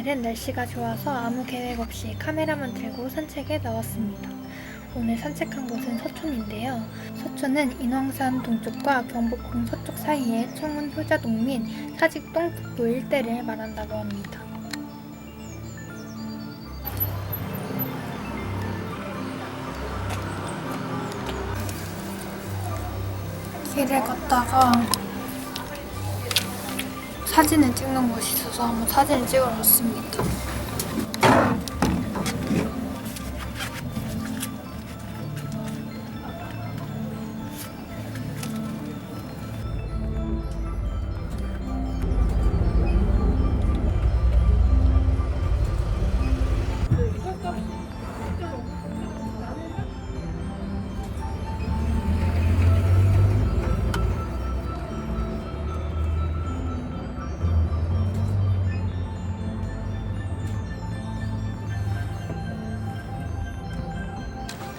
오늘은 날씨가 좋아서 아무 계획 없이 카메라만 들고 산책에 나왔습니다. 오늘 산책한 곳은 서촌인데요. 서촌은 인왕산 동쪽과 경복궁 서쪽 사이에 청운 효자동 및 사직동 북부 일대를 말한다고 합니다. 길을 걷다가 사진을 찍는 곳이 있어서 한번 사진을 찍어봤습니다.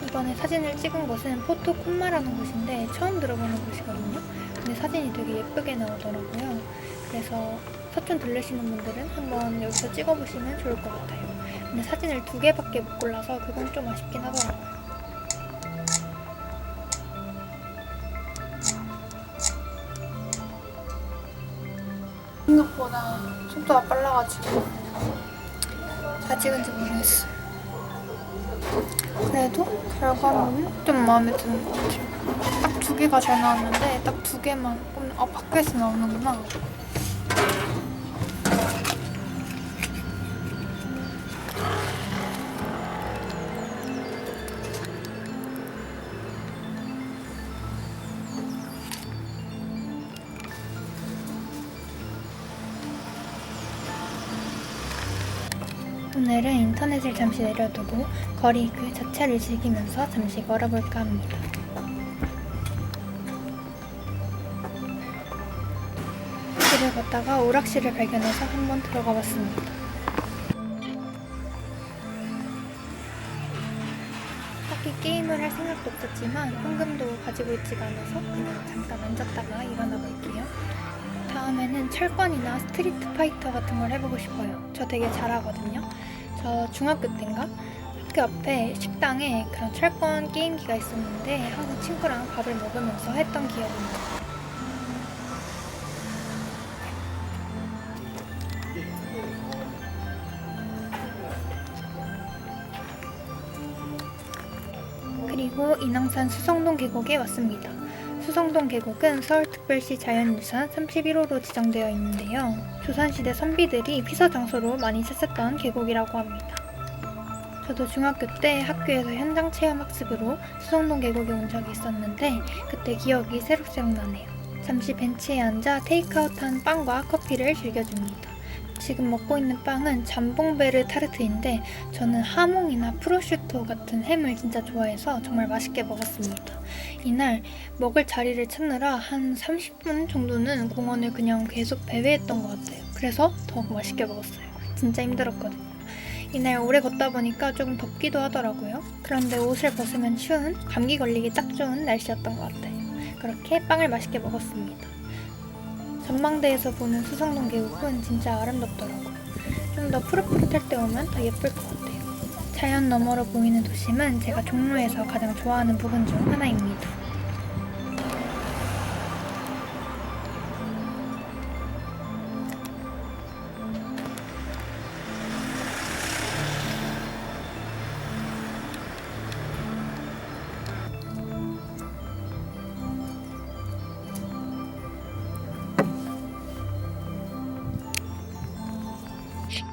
이번에 사진을 찍은 곳은 포토 콤마라는 곳인데 처음 들어보는 곳이거든요. 근데 사진이 되게 예쁘게 나오더라고요. 그래서 서촌 들르시는 분들은 한번 여기서 찍어보시면 좋을 것 같아요. 근데 사진을 2개밖에 못 골라서 그건 좀 아쉽긴 하더라고요. 생각보다 속도가 빨라가지고 잘 찍은지 모르겠어요. 그래도 결과물은 좀 마음에 드는 것 같아요. 딱 2개가 잘 나왔는데 딱 2개만 밖에서 나오는구나. 오늘은 인터넷을 잠시 내려두고 거리 그 자체를 즐기면서 잠시 걸어볼까 합니다. 길을 걷다가 오락실을 발견해서 한번 들어가 봤습니다. 딱히 게임을 할 생각도 없었지만 현금도 가지고 있지가 않아서 그냥 잠깐 앉았다가 일어나 볼게요. 다음에는 철권이나 스트리트 파이터 같은 걸 해보고 싶어요. 저 되게 잘하거든요. 저 중학교 때인가? 학교 앞에 식당에 그런 철권 게임기가 있었는데 항상 친구랑 밥을 먹으면서 했던 기억이 나요. 그리고 인왕산 수성동 계곡에 왔습니다. 수성동 계곡은 서울특별시 자연유산 31호로 지정되어 있는데요. 조선시대 선비들이 피서 장소로 많이 썼던 계곡이라고 합니다. 저도 중학교 때 학교에서 현장 체험 학습으로 수성동 계곡에 온 적이 있었는데 그때 기억이 새록새록 나네요. 잠시 벤치에 앉아 테이크아웃한 빵과 커피를 즐겨줍니다. 지금 먹고 있는 빵은 잠봉베르 타르트인데 저는 하몽이나 프로슈토 같은 햄을 진짜 좋아해서 정말 맛있게 먹었습니다. 이날 먹을 자리를 찾느라 한 30분 정도는 공원을 그냥 계속 배회했던 것 같아요. 그래서 더 맛있게 먹었어요. 진짜 힘들었거든요. 이날 오래 걷다 보니까 조금 덥기도 하더라고요. 그런데 옷을 벗으면 추운, 감기 걸리기 딱 좋은 날씨였던 것 같아요. 그렇게 빵을 맛있게 먹었습니다. 전망대에서 보는 수성동 계곡은 진짜 아름답더라고요. 좀 더 푸릇푸릇할 때 오면 더 예쁠 것 같아요. 자연 너머로 보이는 도심은 제가 종로에서 가장 좋아하는 부분 중 하나입니다.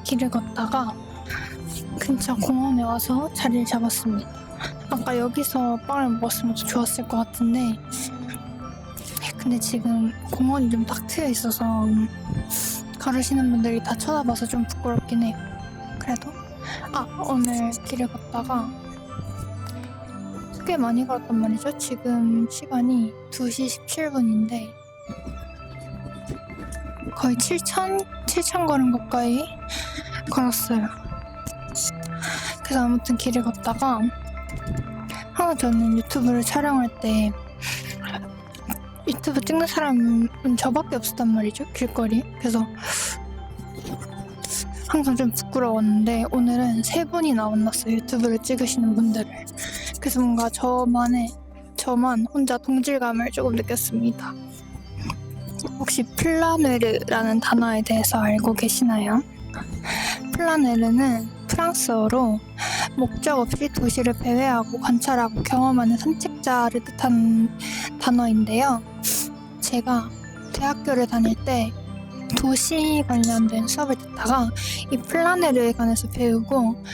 길을 걷다가 근처 공원에 와서 자리를 잡았습니다. 아까 여기서 빵을 먹었으면 더 좋았을 것 같은데 근데 지금 공원이 좀 딱 트여 있어서 걸으시는 분들이 다 쳐다봐서 좀 부끄럽긴 해요. 그래도 오늘 길을 걷다가 꽤 많이 걸었단 말이죠. 지금 시간이 2시 17분인데 거의 7천 걸음 가까이 걸었어요. 그래서 아무튼 길을 걷다가 항상 저는 유튜브를 촬영할 때 유튜브 찍는 사람은 저밖에 없었단 말이죠, 길거리에. 그래서 항상 좀 부끄러웠는데 오늘은 3분이나 만났어요. 유튜브를 찍으시는 분들을. 그래서 뭔가 저만 혼자 동질감을 조금 느꼈습니다. 혹시 플라네르라는 단어에 대해서 알고 계시나요? 플라네르는 프랑스어로 목적 없이 도시를 배회하고 관찰하고 경험하는 산책자를 뜻하는 단어인데요. 제가 대학교를 다닐 때 도시 관련된 수업을 듣다가 이 플라네르에 관해서 배우고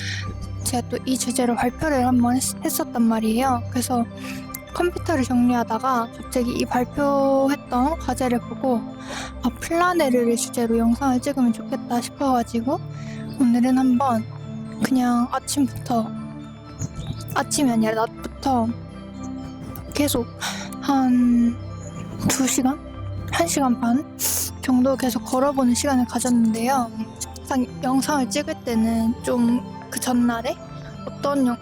제가 또 이 주제로 발표를 한번 했었단 말이에요. 그래서 컴퓨터를 정리하다가 갑자기 이 발표했던 과제를 보고 플라네르를 주제로 영상을 찍으면 좋겠다 싶어가지고 오늘은 한번 그냥 아침이 아니라 낮부터 계속 한 2시간? 1시간 반 정도 계속 걸어보는 시간을 가졌는데요. 항상 영상을 찍을 때는 좀 그 전날에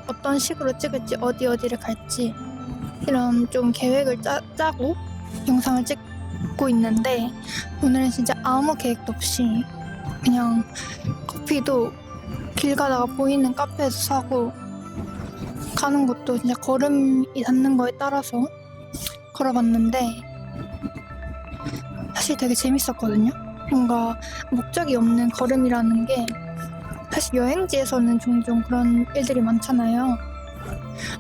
어떤 식으로 찍을지 어디를 갈지 이런 좀 계획을 짜고 영상을 찍고 있는데 오늘은 진짜 아무 계획도 없이 그냥 커피도 길 가다가 보이는 카페에서 사고 가는 곳도 진짜 걸음이 닿는 거에 따라서 걸어봤는데 사실 되게 재밌었거든요. 뭔가 목적이 없는 걸음이라는 게 사실 여행지에서는 종종 그런 일들이 많잖아요.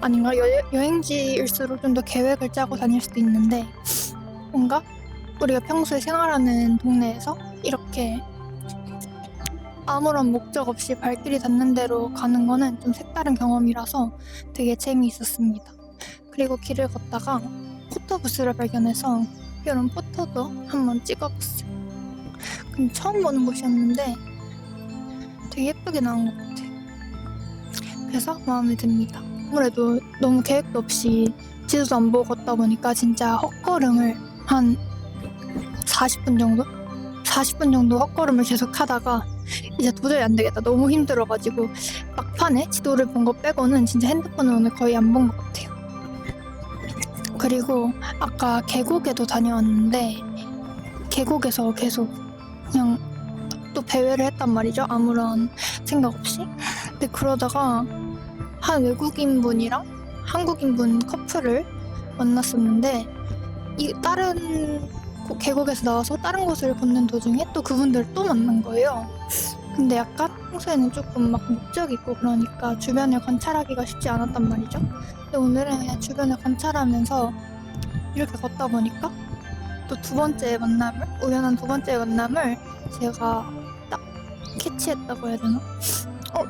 아닌가? 여행지일수록 좀 더 계획을 짜고 다닐 수도 있는데 뭔가 우리가 평소에 생활하는 동네에서 이렇게 아무런 목적 없이 발길이 닿는 대로 가는 거는 좀 색다른 경험이라서 되게 재미있었습니다. 그리고 길을 걷다가 포토부스를 발견해서 이런 포토도 한번 찍어봤어요. 근데 처음 보는 곳이었는데 되게 예쁘게 나온 것 같아요. 그래서 마음에 듭니다. 아무래도 너무 계획도 없이 지도도 안 보고 걷다 보니까 진짜 헛걸음을 한 40분 정도 헛걸음을 계속 하다가 이제 도저히 안 되겠다. 너무 힘들어가지고 막판에 지도를 본 거 빼고는 진짜 핸드폰을 오늘 거의 안 본 것 같아요. 그리고 아까 계곡에도 다녀왔는데 계곡에서 계속 그냥 또 배회를 했단 말이죠. 아무런 생각 없이. 근데 그러다가 한 외국인분이랑 한국인분 커플을 만났었는데 이 다른 계곡에서 나와서 다른 곳을 걷는 도중에 또 그분들을 또 만난 거예요. 근데 약간 평소에는 조금 막 목적이 있고 그러니까 주변을 관찰하기가 쉽지 않았단 말이죠. 근데 오늘은 그냥 주변을 관찰하면서 이렇게 걷다 보니까 또 우연한 두 번째 만남을 제가 딱 캐치했다고 해야 되나?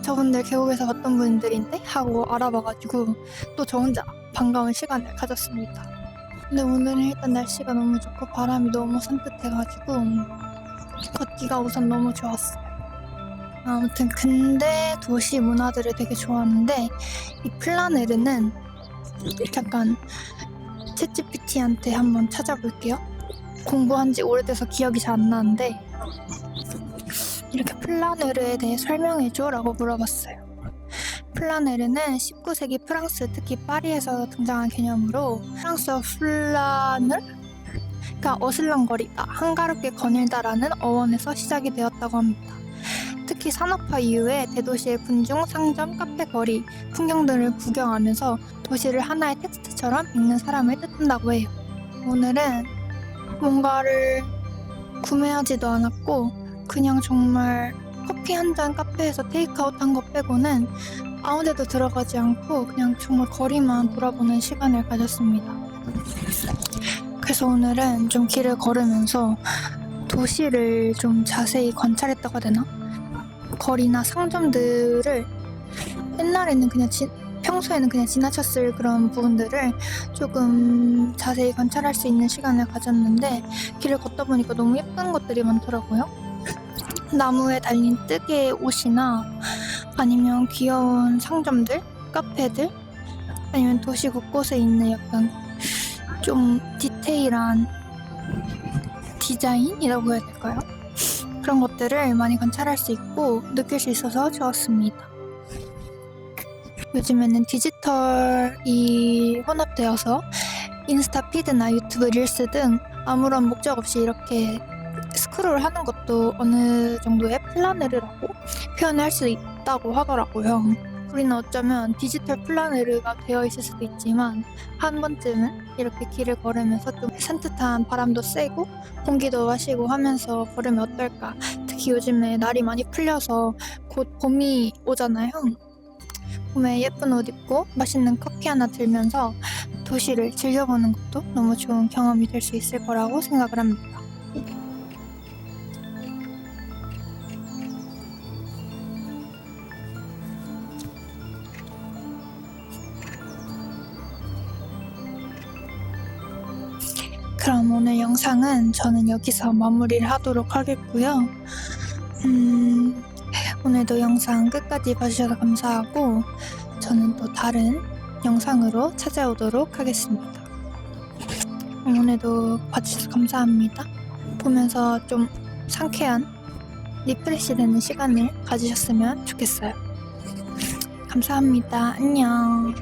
저분들 계곡에서 봤던 분들인데? 하고 알아봐가지고 또 저 혼자 반가운 시간을 가졌습니다. 근데 오늘은 일단 날씨가 너무 좋고 바람이 너무 산뜻해가지고 걷기가 우선 너무 좋았어요. 아무튼 근대 도시 문화들을 되게 좋아하는데 이 플라네르는 잠깐 챗GPT한테 한번 찾아볼게요. 공부한 지 오래돼서 기억이 잘 안 나는데 이렇게 플라네르에 대해 설명해줘 라고 물어봤어요. 플라네르는 19세기 프랑스, 특히 파리에서 등장한 개념으로 프랑스어 플라늘? 그러니까 어슬렁거리다, 한가롭게 거닐다라는 어원에서 시작이 되었다고 합니다. 특히 산업화 이후에 대도시의 군중, 상점, 카페, 거리, 풍경들을 구경하면서 도시를 하나의 텍스트처럼 읽는 사람을 뜻한다고 해요. 오늘은 뭔가를 구매하지도 않았고 그냥 정말 커피 한 잔 카페에서 테이크아웃 한 거 빼고는 아무 데도 들어가지 않고 그냥 정말 거리만 돌아보는 시간을 가졌습니다. 그래서 오늘은 좀 길을 걸으면서 도시를 좀 자세히 관찰했다고 해야 되나? 거리나 상점들을 옛날에는 평소에는 그냥 지나쳤을 그런 부분들을 조금 자세히 관찰할 수 있는 시간을 가졌는데 길을 걷다 보니까 너무 예쁜 것들이 많더라고요. 나무에 달린 뜨개의 옷이나 아니면 귀여운 상점들, 카페들 아니면 도시 곳곳에 있는 약간 좀 디테일한 디자인이라고 해야 될까요? 그런 것들을 많이 관찰할 수 있고 느낄 수 있어서 좋았습니다. 요즘에는 디지털이 혼합되어서 인스타 피드나 유튜브 릴스 등 아무런 목적 없이 이렇게 스크롤 하는 것도 어느 정도의 플라네르라고 표현을 할 수 있다고 하더라고요. 우리는 어쩌면 디지털 플라네르가 되어 있을 수도 있지만 한 번쯤은 이렇게 길을 걸으면서 좀 산뜻한 바람도 쐬고 공기도 마시고 하면서 걸으면 어떨까. 특히 요즘에 날이 많이 풀려서 곧 봄이 오잖아요. 봄에 예쁜 옷 입고 맛있는 커피 하나 들면서 도시를 즐겨보는 것도 너무 좋은 경험이 될 수 있을 거라고 생각을 합니다. 그럼 오늘 영상은 저는 여기서 마무리를 하도록 하겠고요. 오늘도 영상 끝까지 봐주셔서 감사하고 저는 또 다른 영상으로 찾아오도록 하겠습니다. 오늘도 봐주셔서 감사합니다. 보면서 좀 상쾌한 리프레시 되는 시간을 가지셨으면 좋겠어요. 감사합니다. 안녕.